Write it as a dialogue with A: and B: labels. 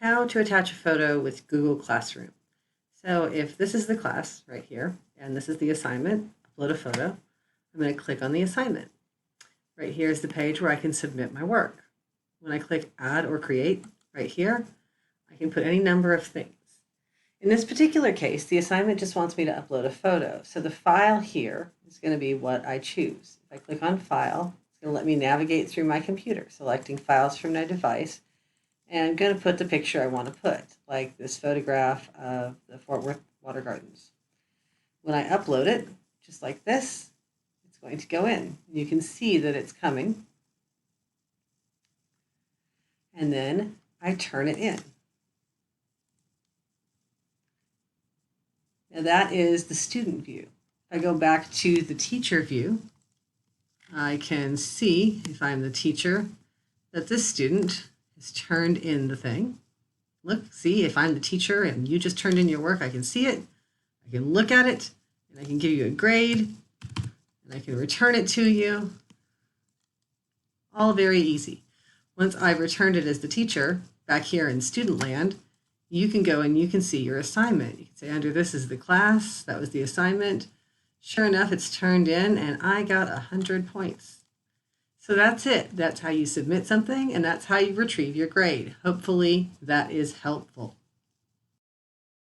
A: How to attach a photo with Google Classroom. So if this is the class right here, and this is the assignment, upload a photo, I'm going to click on the assignment. Right here is the page where I can submit my work. When I click add or create right here, I can put any number of things. In this particular case, the assignment just wants me to upload a photo. So the file here is going to be what I choose. If I click on file, it's going to let me navigate through my computer, selecting files from my device. And I'm going to put the picture I want to put, like this photograph of the Fort Worth Water Gardens. When I upload it, just like this, it's going to go in. You can see that it's coming. And then I turn it in. Now that is the student view. If I go back to the teacher view, I can see, if I'm the teacher, that this student has turned in the thing. Look, see, if I'm the teacher and you just turned in your work, I can see it, I can look at it, and I can give you a grade, and I can return it to you. All very easy. Once I've returned it as the teacher, back here in student land, you can go and you can see your assignment. You can say under this is the class, that was the assignment. Sure enough, it's turned in and I got 100 points. So that's it. That's how you submit something and that's how you retrieve your grade. Hopefully that is helpful.